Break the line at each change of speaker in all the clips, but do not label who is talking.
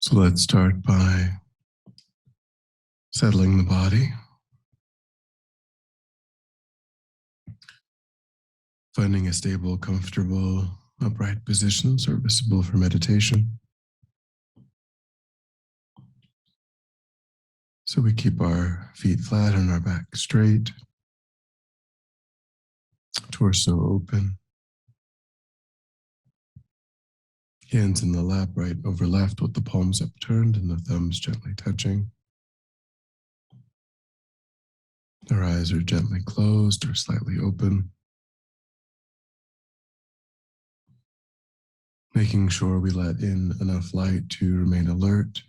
So let's start by settling the body, finding a stable, comfortable, upright position serviceable for meditation. So we keep our feet flat and our back straight, torso open, hands in the lap, right over left with the palms upturned and the thumbs gently touching. Our eyes are gently closed or slightly open, making sure we let in enough light to remain alert.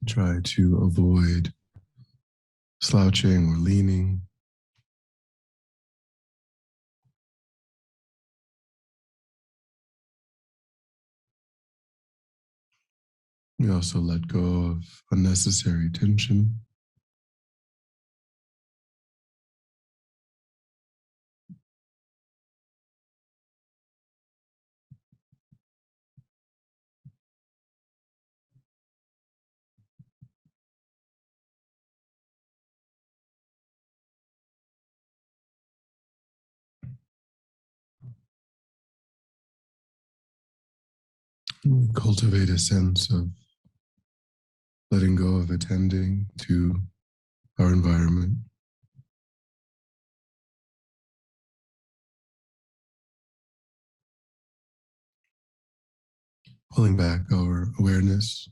Try to avoid slouching or leaning. We also let go of unnecessary tension. We cultivate a sense of letting go of attending to our environment, pulling back our awareness,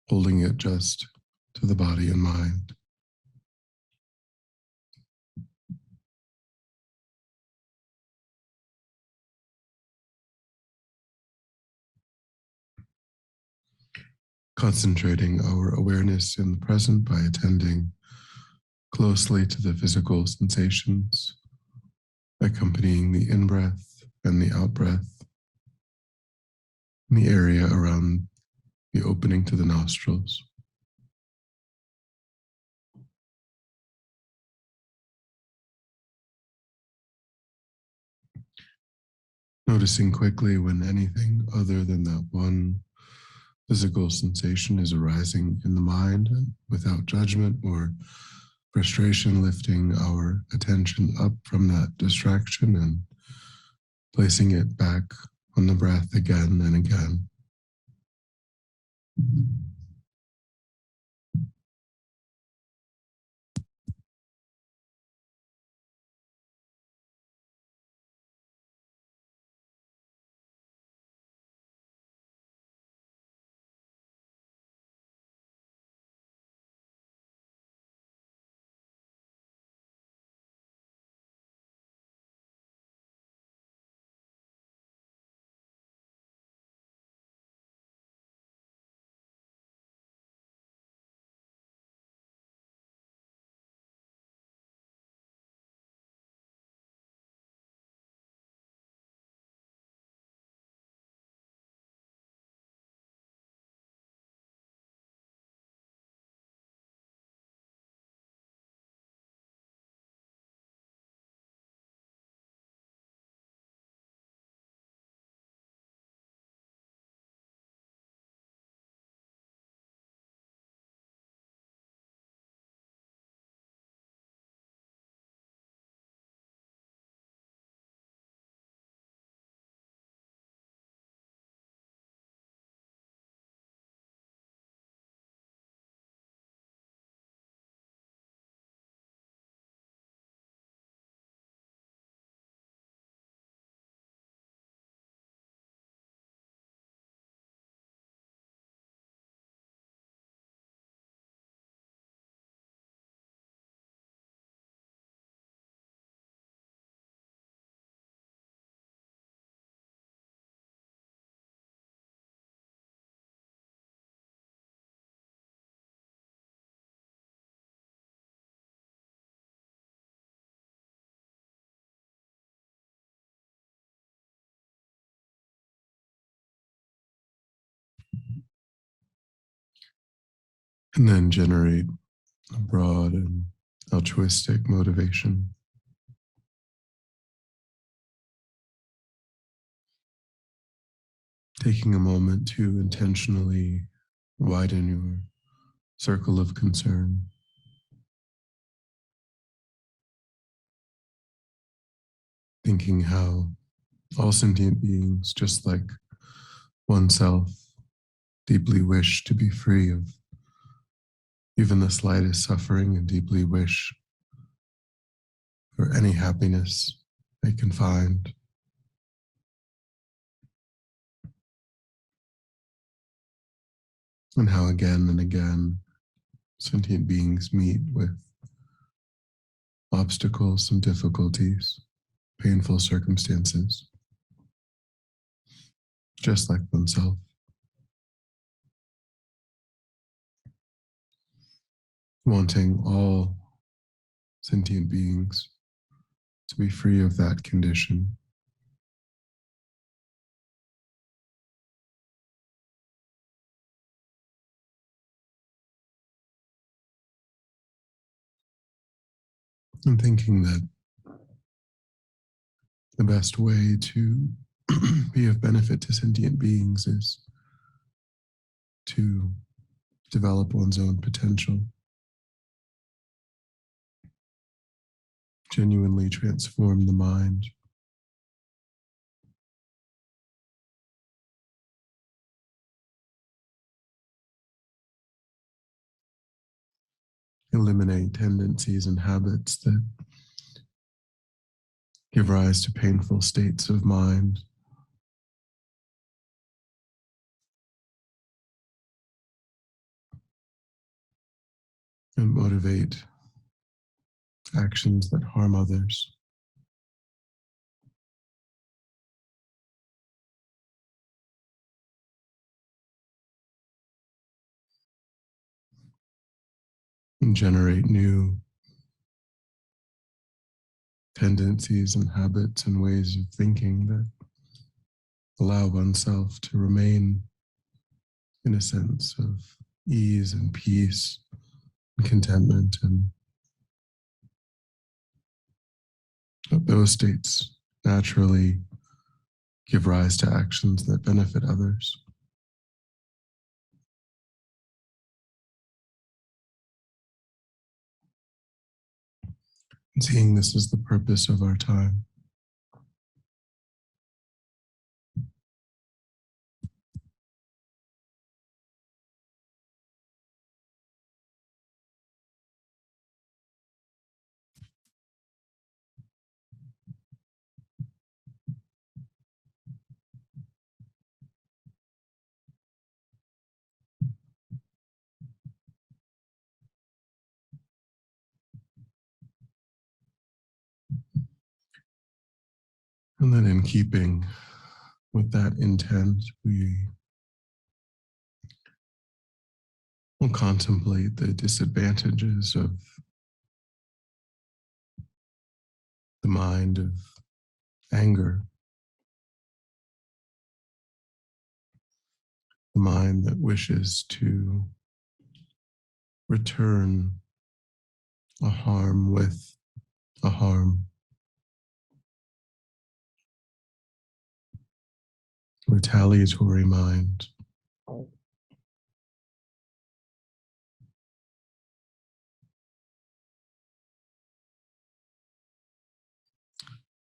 holding it just to the body and mind. Concentrating our awareness in the present by attending closely to the physical sensations, accompanying the in-breath and the out-breath in the area around the opening to the nostrils. Noticing quickly when anything other than that one physical sensation is arising in the mind without judgment or frustration, lifting our attention up from that distraction and placing it back on the breath again and again. And then generate a broad and altruistic motivation. taking a moment to intentionally widen your circle of concern, thinking how all sentient beings, just like oneself, deeply wish to be free of even the slightest suffering and deeply wish for any happiness they can find. And how again and again sentient beings meet with obstacles and difficulties, painful circumstances, just like oneself. Wanting all sentient beings to be free of that condition, and thinking that the best way to be of benefit to sentient beings is to develop one's own potential, genuinely transform the mind, eliminate tendencies and habits that give rise to painful states of mind, and motivate actions that harm others. And generate new tendencies and habits and ways of thinking that allow oneself to remain in a sense of ease and peace and contentment, and those states naturally give rise to actions that benefit others. And seeing this as the purpose of our time. And then, in keeping with that intent, we will contemplate the disadvantages of the mind of anger, the mind that wishes to return a harm with a harm, retaliatory mind.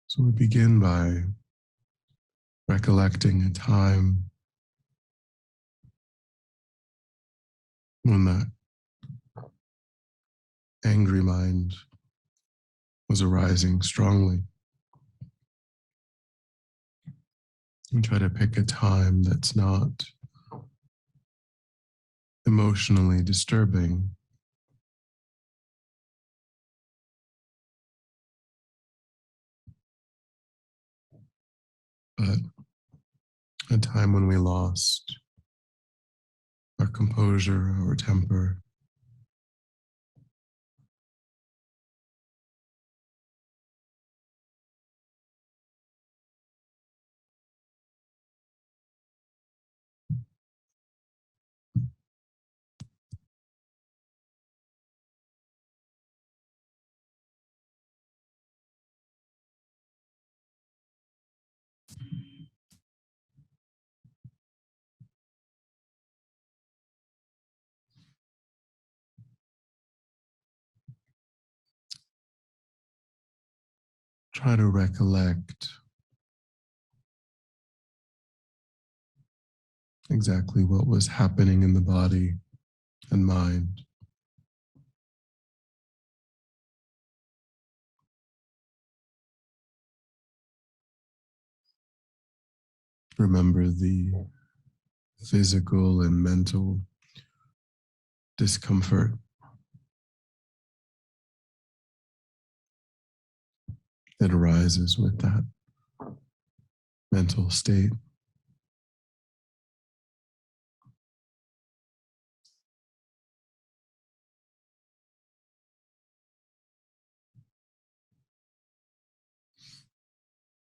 So we begin by recollecting a time when that angry mind was arising strongly, and try to pick a time that's not emotionally disturbing, but a time when we lost our composure, our temper, Try to recollect exactly what was happening in the body and mind. Remember the physical and mental discomfort that arises with that mental state.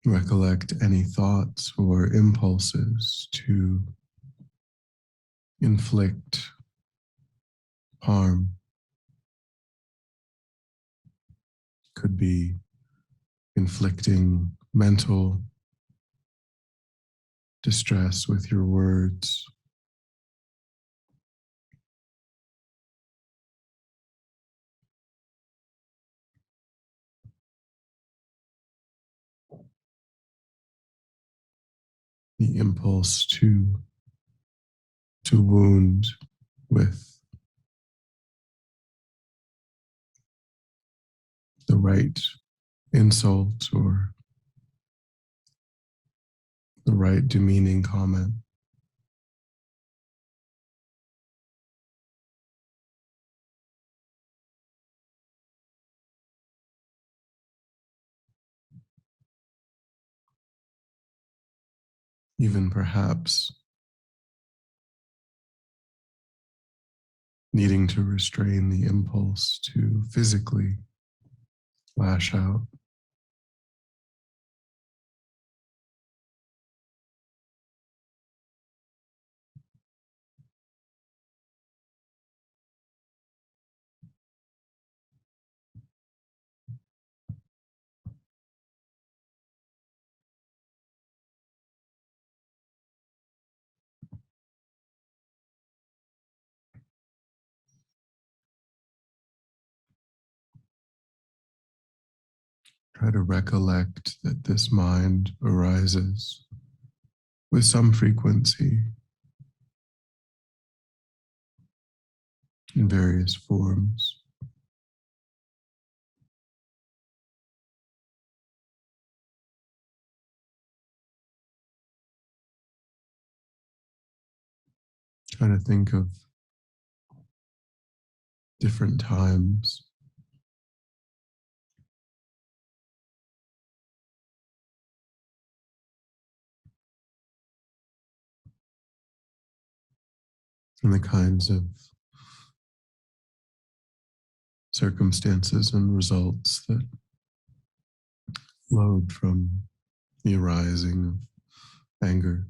Recollect any thoughts or impulses to inflict harm. Could be inflicting mental distress with your words, the impulse to wound with the right insult or the right demeaning comment. Even perhaps needing to restrain the impulse to physically lash out. Try to recollect that this mind arises with some frequency in various forms. Try to think of different times and the kinds of circumstances and results that flowed from the arising of anger.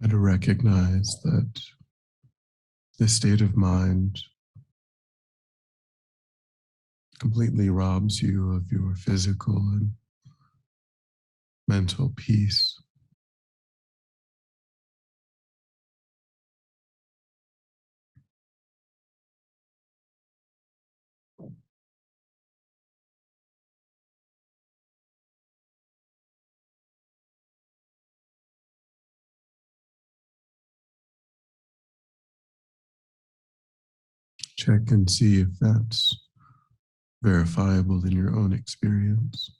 and to recognize that this state of mind completely robs you of your physical and mental peace. Check and see if that's verifiable in your own experience.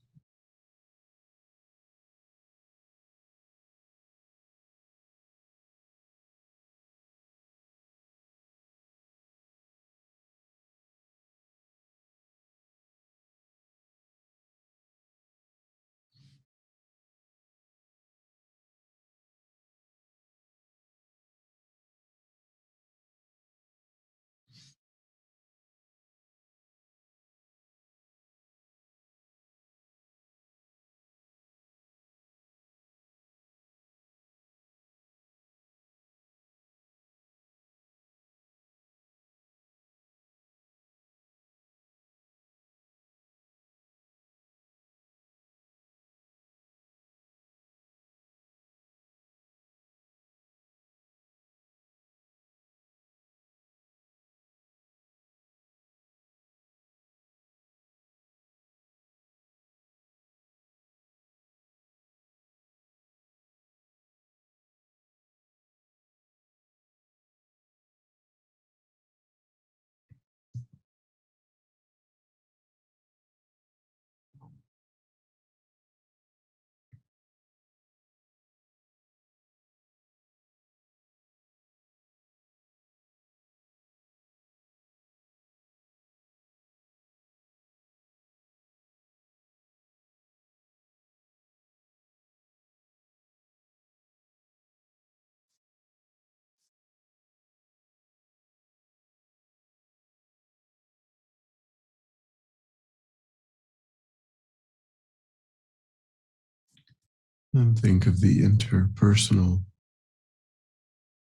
And think of the interpersonal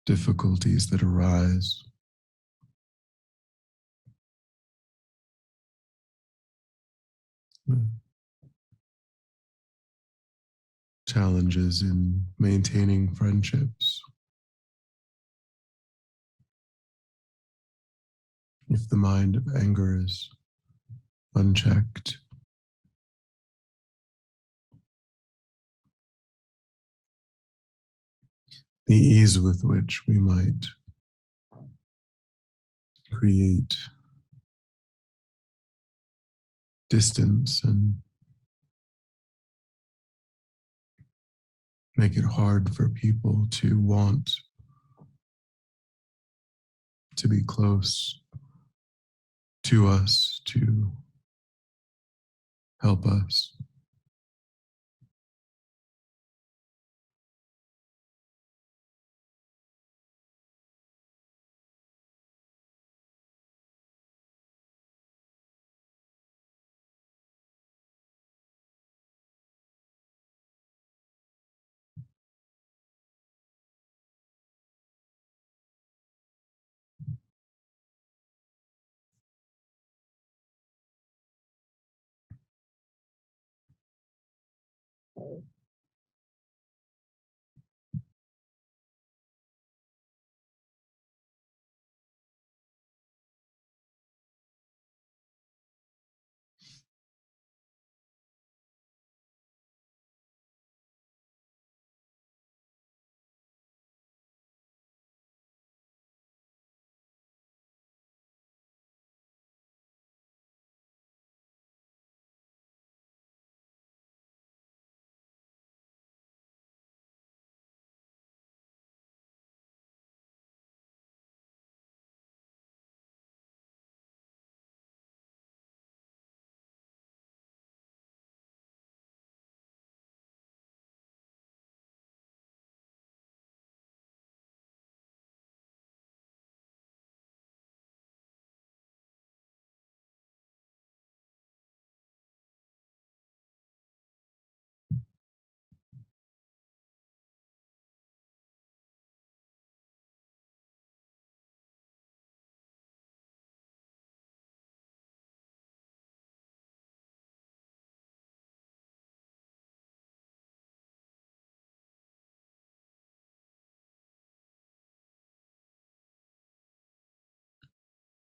difficulties that arise, challenges in maintaining friendships. If the mind of anger is unchecked, the ease with which we might create distance and make it hard for people to want to be close to us, to help us.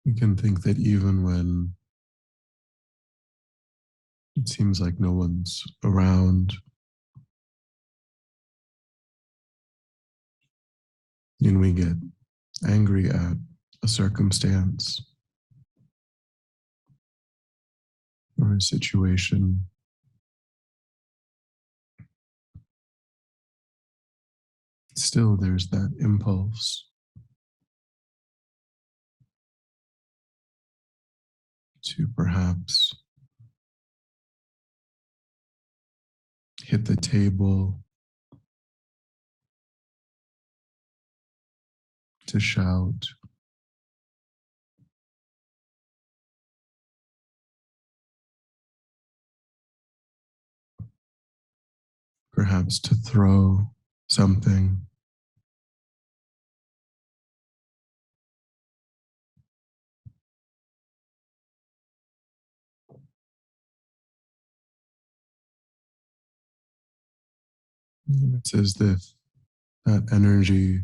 You can think that even when it seems like no one's around and we get angry at a circumstance or a situation, still there's that impulse to perhaps hit the table, to shout, perhaps to throw something. It's as if that energy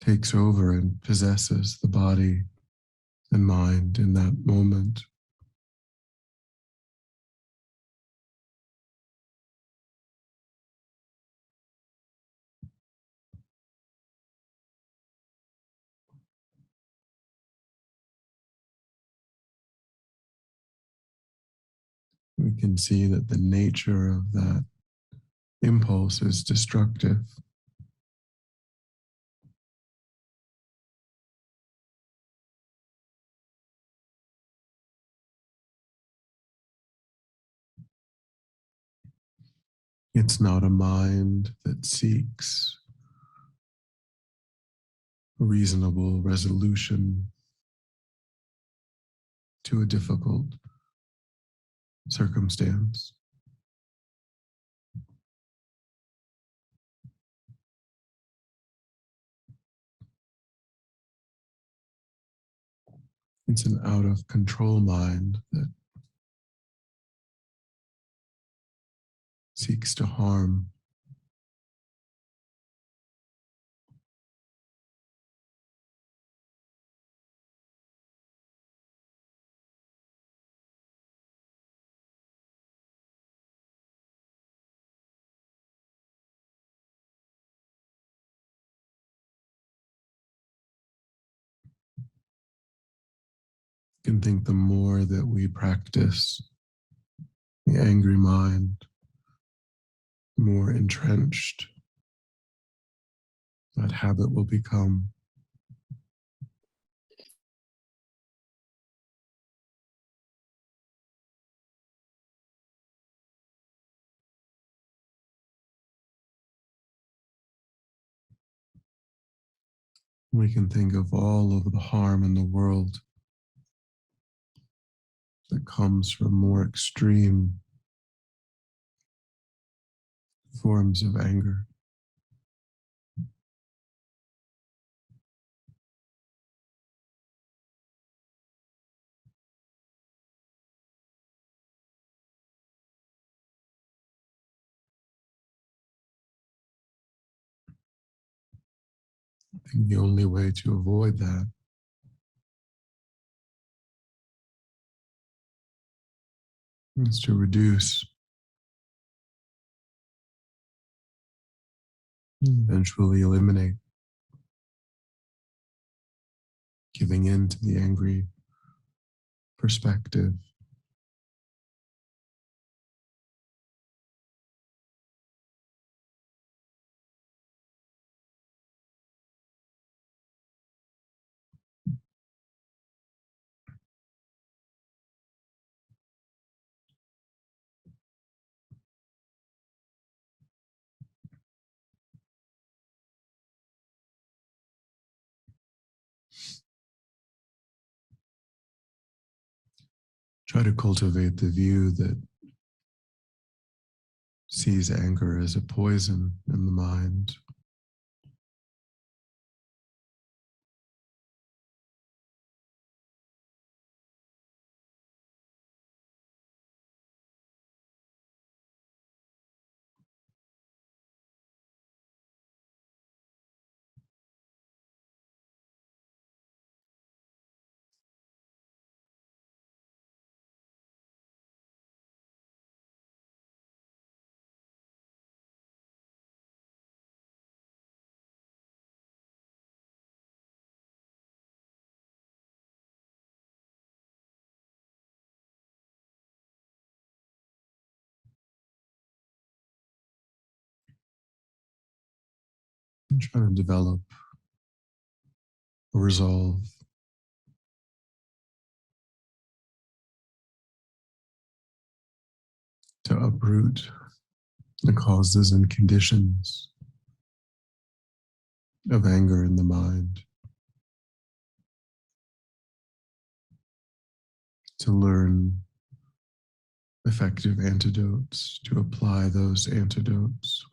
takes over and possesses the body and mind in that moment. We can see that the nature of that impulse is destructive. It's not a mind that seeks reasonable resolution to a difficult circumstance. It's an out of control mind that seeks to harm. You can think the more that we practice the angry mind, the more entrenched that habit will become. We can think of all of the harm in the world that comes from more extreme forms of anger. I think the only way to avoid that is to reduce, eventually eliminate giving in to the angry perspective. Try to cultivate the view that sees anger as a poison in the mind. and trying to develop a resolve to uproot the causes and conditions of anger in the mind, to learn effective antidotes, to apply those antidotes.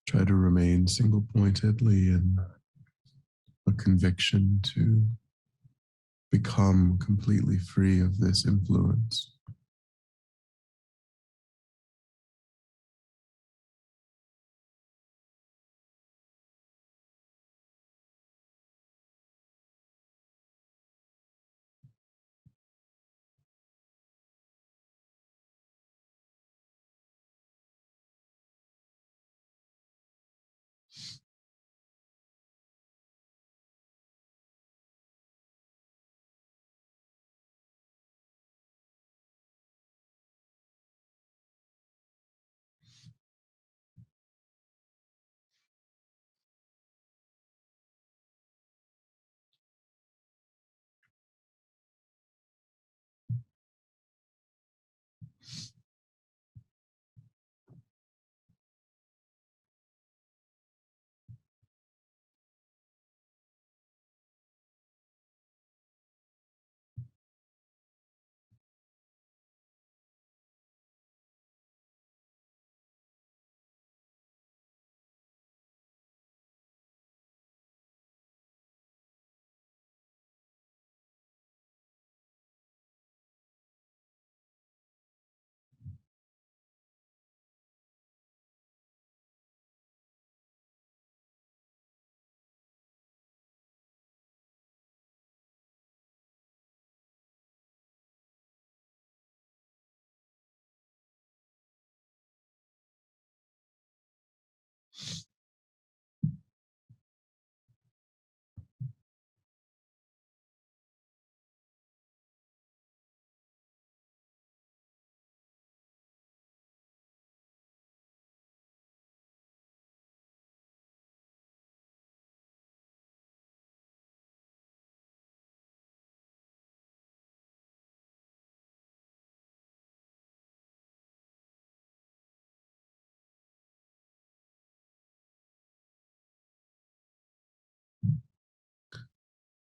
Try to remain single pointedly in a conviction to become completely free of this influence.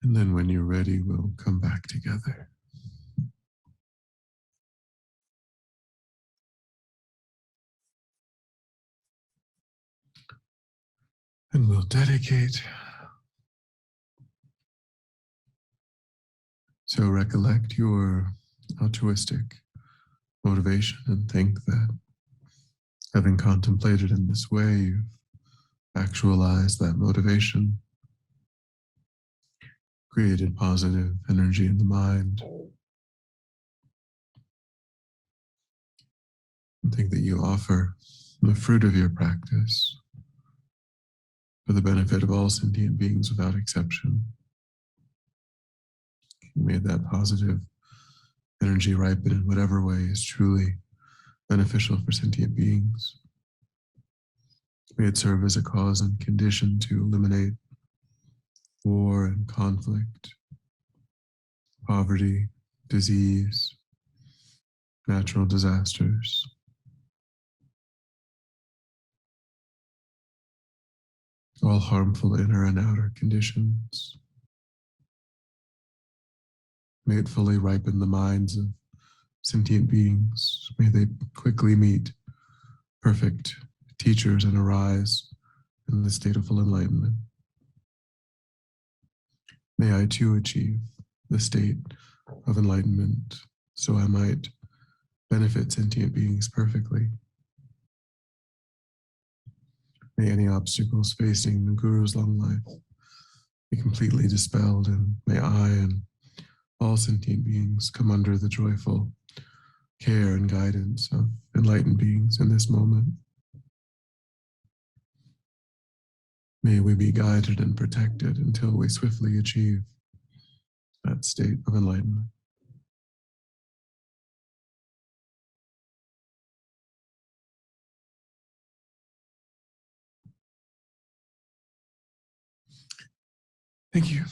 And then when you're ready, we'll come back together. And we'll dedicate. So recollect your altruistic motivation and think that having contemplated in this way, you've actualized that motivation, created positive energy in the mind, and think that you offer the fruit of your practice for the benefit of all sentient beings without exception. You made that positive energy ripen in whatever way is truly beneficial for sentient beings. May it serve as a cause and condition to eliminate war and conflict, poverty, disease, natural disasters. All harmful inner and outer conditions. May it fully ripen the minds of sentient beings. May they quickly meet perfect teachers and arise in the state of full enlightenment. May I too achieve the state of enlightenment so I might benefit sentient beings perfectly. May any obstacles facing the Guru's long life be completely dispelled, and may I and all sentient beings come under the joyful care and guidance of enlightened beings in this moment. May we be guided and protected until we swiftly achieve that state of enlightenment. Thank you.